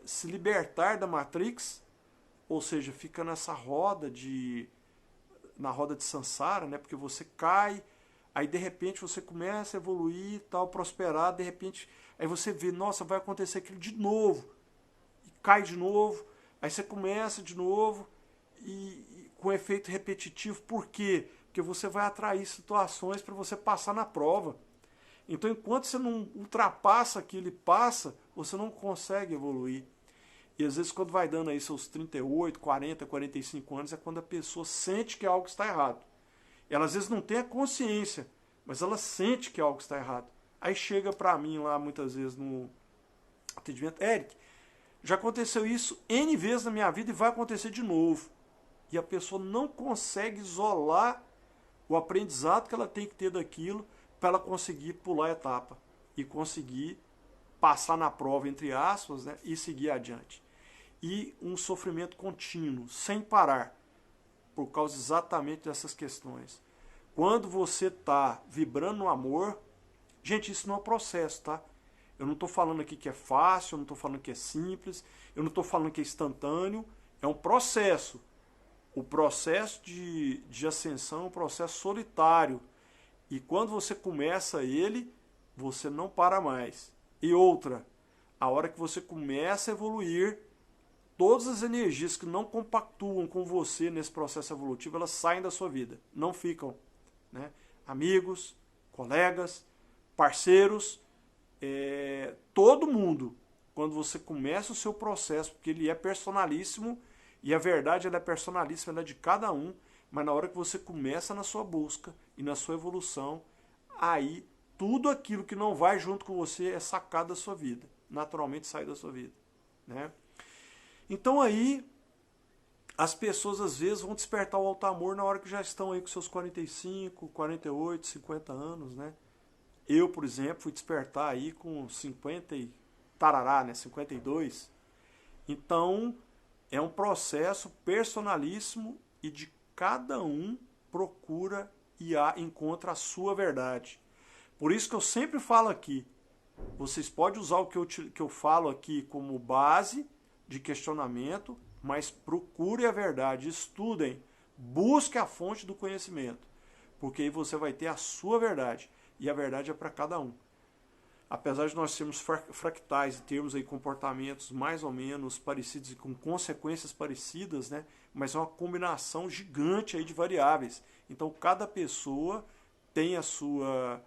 se libertar da Matrix, ou seja, fica nessa roda na roda de Sansara, né? Porque você cai, aí de repente você começa a evoluir, tal, prosperar, de repente, aí você vê, nossa, vai acontecer aquilo de novo, e cai de novo, aí você começa de novo, e com efeito repetitivo. Por quê? Porque você vai atrair situações para você passar na prova. Então, enquanto você não ultrapassa aquilo e passa, você não consegue evoluir. E às vezes quando vai dando aí seus 38, 40, 45 anos, é quando a pessoa sente que algo está errado. Ela às vezes não tem a consciência, mas ela sente que algo está errado. Aí chega para mim lá muitas vezes no atendimento: Eric, já aconteceu isso N vezes na minha vida e vai acontecer de novo. E a pessoa não consegue isolar o aprendizado que ela tem que ter daquilo para ela conseguir pular a etapa. e conseguir passar na prova, entre aspas, né, e seguir adiante. E um sofrimento contínuo, sem parar, por causa exatamente dessas questões. Quando você está vibrando no amor, gente, isso não é um processo, tá? Eu não estou falando aqui que é fácil, eu não estou falando que é simples, eu não estou falando que é instantâneo, é um processo. O processo de ascensão é um processo solitário. E quando você começa ele, você não para mais. E outra, a hora que você começa a evoluir, todas as energias que não compactuam com você nesse processo evolutivo, elas saem da sua vida, não ficam. Né? Amigos, colegas, parceiros, todo mundo, quando você começa o seu processo, porque ele é personalíssimo, e a verdade ela é personalíssima, ela é de cada um, mas na hora que você começa na sua busca e na sua evolução, aí tudo aquilo que não vai junto com você é sacado da sua vida, naturalmente sai da sua vida. Né? Então aí as pessoas às vezes vão despertar o alto amor na hora que já estão aí com seus 45, 48, 50 anos, né? Eu, por exemplo, fui despertar aí com 50 e tarará, né? 52. Então, é um processo personalíssimo e de cada um procura e encontra a sua verdade. Por isso que eu sempre falo aqui, vocês podem usar o que eu falo aqui como base de questionamento, mas procure a verdade, estudem, busque a fonte do conhecimento, porque aí você vai ter a sua verdade, e a verdade é para cada um. Apesar de nós sermos fractais e termos aí comportamentos mais ou menos parecidos e com consequências parecidas, né? Mas é uma combinação gigante aí de variáveis. Então cada pessoa tem a sua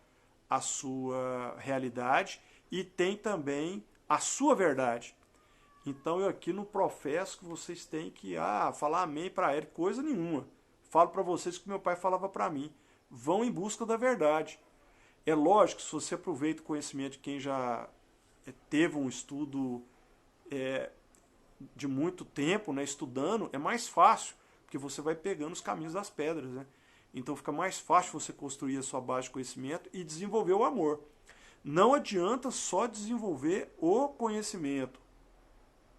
realidade e tem também a sua verdade. Então eu aqui não professo que vocês têm que falar amém para Eric, coisa nenhuma. Falo para vocês o que meu pai falava para mim. Vão em busca da verdade. É lógico, se você aproveita o conhecimento de quem já teve um estudo de muito tempo, né, estudando, é mais fácil, porque você vai pegando os caminhos das pedras. Né? Então fica mais fácil você construir a sua base de conhecimento e desenvolver o amor. Não adianta só desenvolver o conhecimento.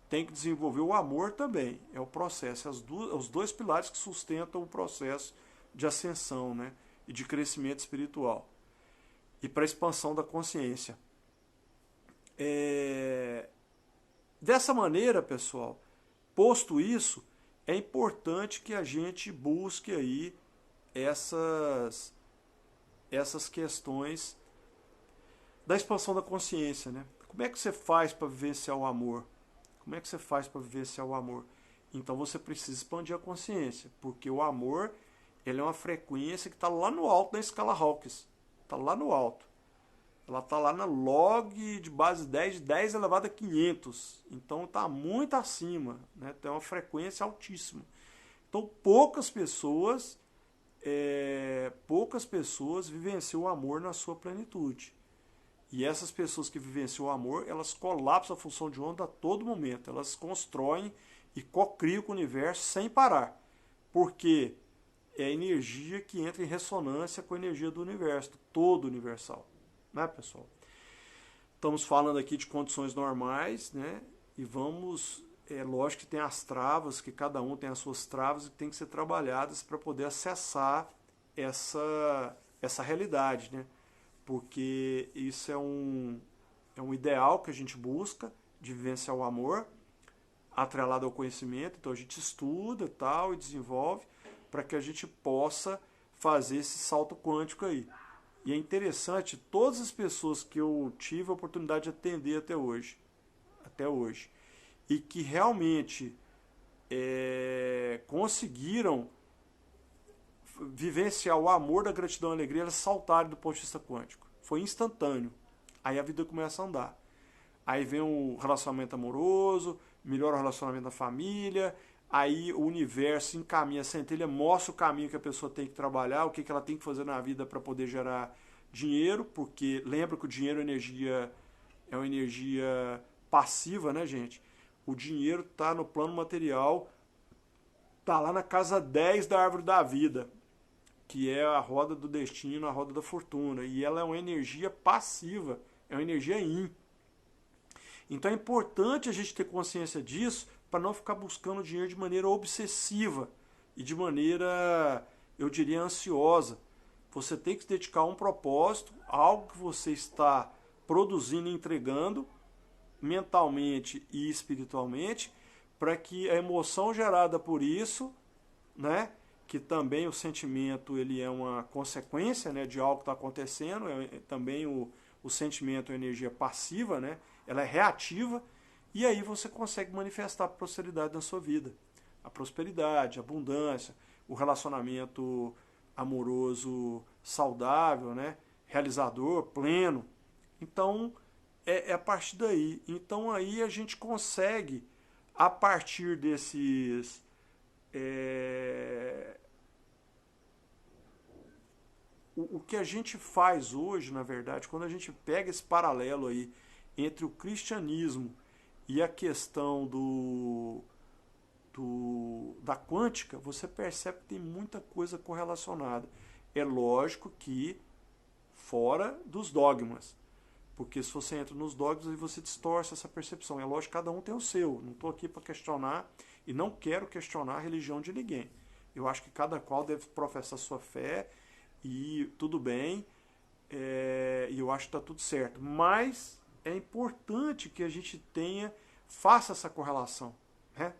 Tem que desenvolver o amor também. É o processo, os dois pilares que sustentam o processo de ascensão, né, e de crescimento espiritual. E para a expansão da consciência. Dessa maneira, pessoal, posto isso, é importante que a gente busque aí essas questões da expansão da consciência. Né? Como é que você faz para vivenciar o amor? Como é que você faz para vivenciar o amor? Então você precisa expandir a consciência, porque o amor ele é uma frequência que está lá no alto da escala Hawkins. Está lá no alto. Ela está lá na log de base 10 de 10 elevado a 500. Então está muito acima. Né? Tem uma frequência altíssima. Então poucas pessoas vivenciam o amor na sua plenitude. E essas pessoas que vivenciam o amor, elas colapsam a função de onda a todo momento. Elas constroem e co-criam com o universo sem parar. Porque é a energia que entra em ressonância com a energia do universo, do todo universal. Né, pessoal? Estamos falando aqui de condições normais, né? E vamos... lógico que tem as travas, que cada um tem as suas travas e tem que ser trabalhadas para poder acessar essa realidade, né? Porque isso é um ideal que a gente busca de vivenciar o amor atrelado ao conhecimento. Então a gente estuda tal, e desenvolve para que a gente possa fazer esse salto quântico aí. E é interessante, todas as pessoas que eu tive a oportunidade de atender até hoje, e que realmente conseguiram vivenciar o amor da gratidão e alegria, elas saltaram do ponto de vista quântico. Foi instantâneo. Aí a vida começa a andar. Aí vem o relacionamento amoroso, melhora o relacionamento da família, aí o universo encaminha a centelha, mostra o caminho que a pessoa tem que trabalhar, o que ela tem que fazer na vida para poder gerar dinheiro, porque lembra que o dinheiro é uma energia passiva, né, gente? O dinheiro está no plano material, está lá na casa 10 da árvore da vida, que é a roda do destino, a roda da fortuna, e ela é uma energia passiva, é uma energia yin. Então é importante a gente ter consciência disso para não ficar buscando dinheiro de maneira obsessiva e de maneira, eu diria, ansiosa. Você tem que se dedicar a um propósito, algo que você está produzindo e entregando mentalmente e espiritualmente, para que a emoção gerada por isso, né, que também o sentimento ele é uma consequência, né, de algo que está acontecendo, também o sentimento é uma energia passiva, né, ela é reativa, e aí você consegue manifestar a prosperidade na sua vida. A prosperidade, a abundância, o relacionamento amoroso saudável, né, realizador, pleno. Então, é a partir daí. Então, aí a gente consegue, a partir desses... O que a gente faz hoje, na verdade, quando a gente pega esse paralelo aí entre o cristianismo e a questão da quântica, você percebe que tem muita coisa correlacionada. É lógico que fora dos dogmas, porque se você entra nos dogmas, aí você distorce essa percepção. É lógico que cada um tem o seu. Não estou aqui para questionar e não quero questionar a religião de ninguém. Eu acho que cada qual deve professar sua fé e tudo bem, e eu acho que está tudo certo. Mas é importante que a gente faça essa correlação, né?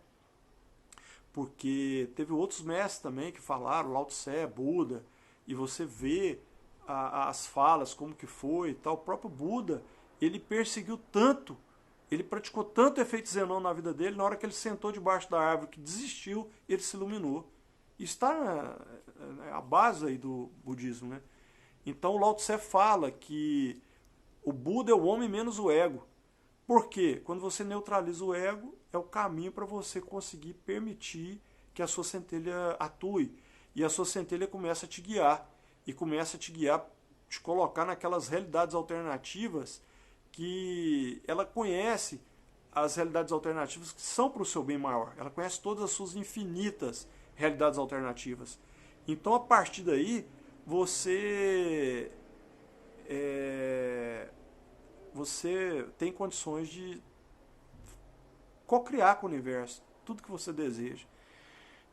Porque teve outros mestres também que falaram, Lao Tse, Buda, e você vê as falas, como que foi e tal. O próprio Buda, ele perseguiu tanto, ele praticou tanto efeito Zenon na vida dele, na hora que ele sentou debaixo da árvore, que desistiu, ele se iluminou. Isso está a base aí do budismo, né? Então o Lao Tse fala que o Buda é o homem menos o ego. Por quê? Quando você neutraliza o ego, é o caminho para você conseguir permitir que a sua centelha atue. E a sua centelha começa a te guiar. E começa a te guiar, te colocar naquelas realidades alternativas que ela conhece, as realidades alternativas que são para o seu bem maior. Ela conhece todas as suas infinitas realidades alternativas. Então, a partir daí, você tem condições de co-criar com o universo tudo que você deseja.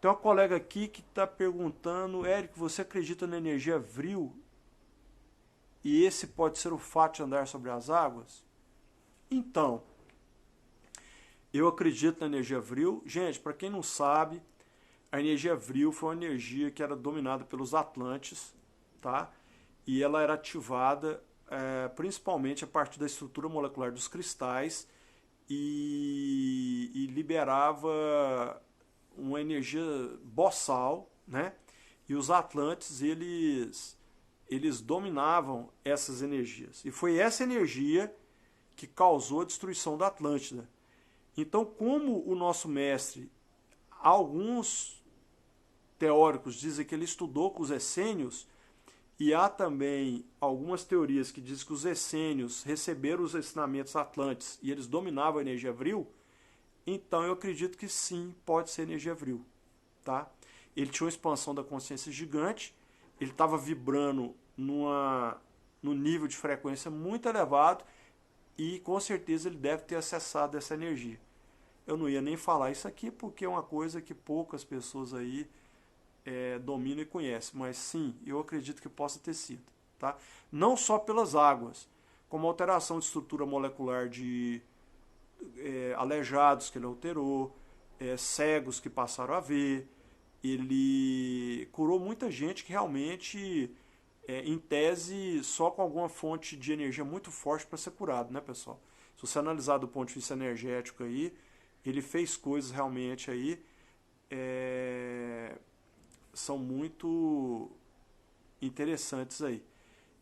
Tem uma colega aqui que está perguntando: Érico, você acredita na energia vril? E esse pode ser o fato de andar sobre as águas? Então, eu acredito na energia vril. Gente, para quem não sabe, a energia vril foi uma energia que era dominada pelos Atlantes, tá? E ela era ativada principalmente a partir da estrutura molecular dos cristais e liberava uma energia boçal, né? E os Atlantes, eles dominavam essas energias. E foi essa energia que causou a destruição da Atlântida. Então, como o nosso mestre, alguns teóricos dizem que ele estudou com os essênios, e há também algumas teorias que dizem que os essênios receberam os ensinamentos atlantes e eles dominavam a energia vril, então eu acredito que sim, pode ser energia vril. Tá? Ele tinha uma expansão da consciência gigante, ele estava vibrando num nível de frequência muito elevado e com certeza ele deve ter acessado essa energia. Eu não ia nem falar isso aqui porque é uma coisa que poucas pessoas aí dominam e conhecem, mas sim, eu acredito que possa ter sido. Tá? Não só pelas águas, como alteração de estrutura molecular de aleijados que ele alterou, cegos que passaram a ver. Ele curou muita gente que realmente, em tese, só com alguma fonte de energia muito forte para ser curado, né, pessoal? Se você analisar do ponto de vista energético aí, ele fez coisas realmente aí, são muito interessantes aí.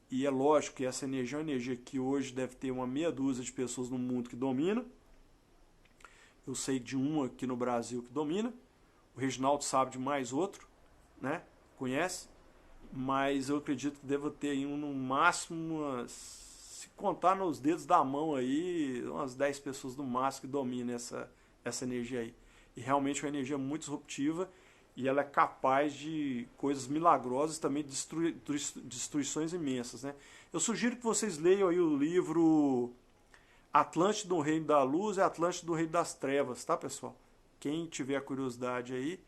E é lógico que essa energia é uma energia que hoje deve ter uma meia dúzia de pessoas no mundo que domina. Eu sei de uma aqui no Brasil que domina. O Reginaldo sabe de mais outro, né? Conhece? Mas eu acredito que deva ter aí no máximo se contar nos dedos da mão aí, umas 10 pessoas no máximo que dominam essa energia aí. E realmente é uma energia muito disruptiva e ela é capaz de coisas milagrosas, também destruições imensas, né? Eu sugiro que vocês leiam aí o livro Atlântida do Reino da Luz e Atlântida do Reino das Trevas, tá, pessoal? Quem tiver curiosidade aí,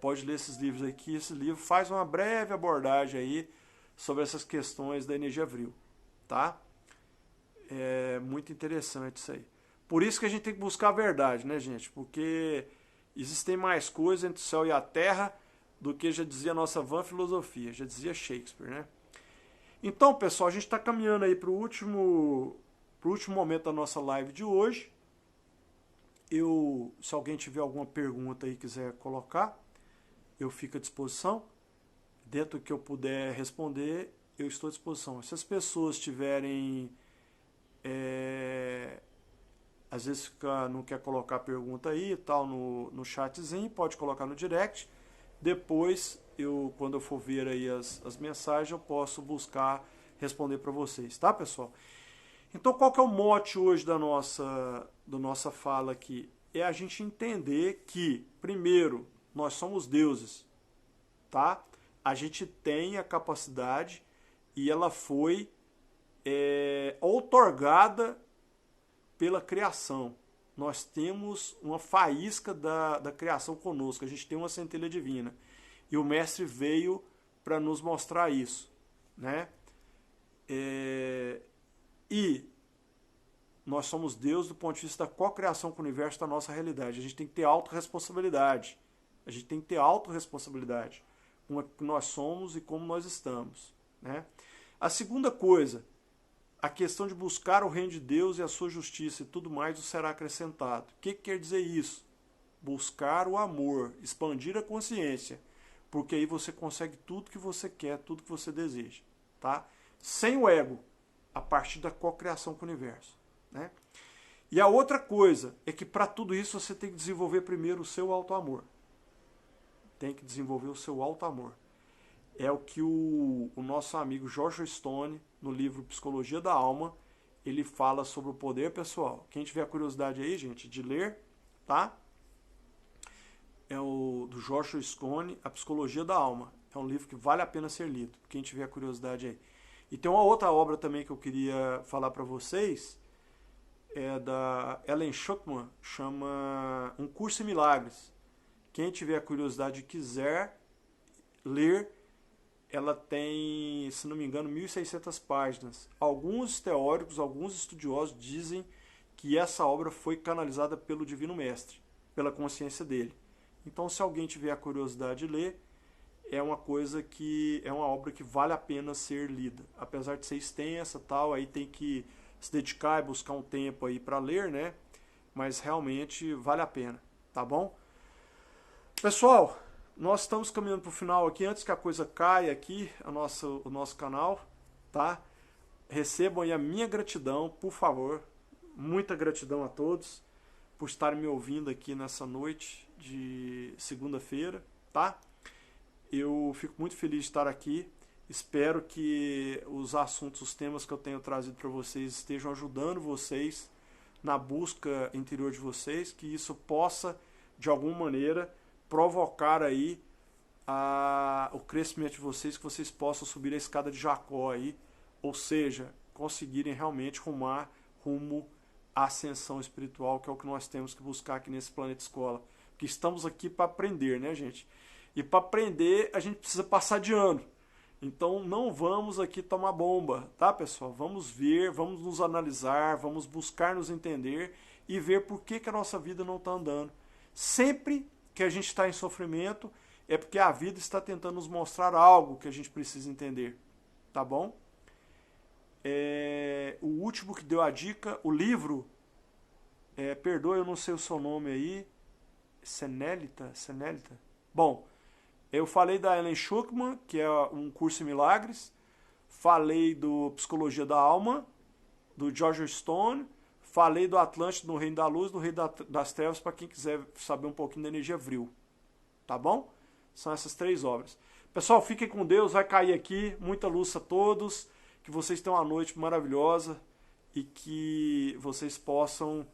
pode ler esses livros aqui. Esse livro faz uma breve abordagem aí sobre essas questões da energia vril, tá? É muito interessante isso aí. Por isso que a gente tem que buscar a verdade, né, gente? Porque existem mais coisas entre o céu e a terra do que já dizia a nossa vã filosofia, já dizia Shakespeare, né? Então, pessoal, a gente está caminhando aí para o último momento da nossa live de hoje. Se alguém tiver alguma pergunta aí e quiser colocar, eu fico à disposição. Dentro do que eu puder responder, eu estou à disposição. Se as pessoas tiverem... às vezes não quer colocar pergunta aí e tal no chatzinho, pode colocar no direct. Depois, quando eu for ver aí as mensagens, eu posso buscar responder para vocês, tá, pessoal? Então, qual que é o mote hoje da nossa fala aqui? É a gente entender que, primeiro, nós somos deuses, tá? A gente tem a capacidade e ela foi outorgada pela criação. Nós temos uma faísca da criação conosco, a gente tem uma centelha divina. E o mestre veio para nos mostrar isso, né? E nós somos Deus do ponto de vista da co-criação com o universo da nossa realidade. A gente tem que ter autorresponsabilidade. A gente tem que ter autorresponsabilidade com o que nós somos e como nós estamos, né? A segunda coisa, a questão de buscar o reino de Deus e a sua justiça e tudo mais o será acrescentado. O que quer dizer isso? Buscar o amor, expandir a consciência, porque aí você consegue tudo que você quer, tudo que você deseja, tá? Sem o ego, a partir da cocriação com o universo, né? E a outra coisa é que para tudo isso você tem que desenvolver primeiro o seu auto-amor. Tem que desenvolver o seu auto-amor. É o que o nosso amigo Joshua Stone, no livro Psicologia da Alma, ele fala sobre o poder pessoal. Quem tiver curiosidade aí, gente, de ler, tá? É o do Joshua Stone, A Psicologia da Alma. É um livro que vale a pena ser lido, quem tiver curiosidade aí. E tem uma outra obra também que eu queria falar para vocês, é da Ellen Schuckman, chama Um Curso em Milagres. Quem tiver curiosidade e quiser ler, ela tem, se não me engano, 1.600 páginas. Alguns teóricos, alguns estudiosos dizem que essa obra foi canalizada pelo Divino Mestre, pela consciência dele. Então, se alguém tiver a curiosidade de ler, é uma obra que vale a pena ser lida. Apesar de ser extensa, tal, aí tem que se dedicar e buscar um tempo aí para ler, né? Mas realmente vale a pena, tá bom? Pessoal, nós estamos caminhando para o final aqui, antes que a coisa caia aqui, o nosso canal, tá? Recebam aí a minha gratidão, por favor, muita gratidão a todos por estarem me ouvindo aqui nessa noite de segunda-feira, tá? Eu fico muito feliz de estar aqui, espero que os assuntos, os temas que eu tenho trazido para vocês estejam ajudando vocês na busca interior de vocês, que isso possa, de alguma maneira, provocar aí o crescimento de vocês, que vocês possam subir a escada de Jacó aí, ou seja, conseguirem realmente rumar rumo à ascensão espiritual, que é o que nós temos que buscar aqui nesse planeta escola. Porque estamos aqui para aprender, né, gente? E para aprender a gente precisa passar de ano. Então não vamos aqui tomar bomba, tá, pessoal? Vamos ver, vamos nos analisar, vamos buscar nos entender e ver por que a nossa vida não está andando. Sempre que a gente está em sofrimento, é porque a vida está tentando nos mostrar algo que a gente precisa entender, tá bom? O último que deu a dica, o livro, perdoe, eu não sei o seu nome aí, Senelita? Bom, eu falei da Ellen Schuckman, que é Um Curso em Milagres, falei do Psicologia da Alma, do Joshua Stone, falei do Atlântida no Reino da Luz, do Reino das Trevas, para quem quiser saber um pouquinho da energia vril. Tá bom? São essas 3 obras. Pessoal, fiquem com Deus, vai cair aqui. Muita luz a todos. Que vocês tenham uma noite maravilhosa e que vocês possam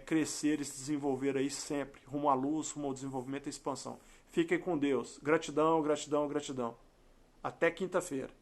crescer e se desenvolver aí sempre, rumo à luz, rumo ao desenvolvimento e à expansão. Fiquem com Deus. Gratidão, gratidão, gratidão. Até quinta-feira.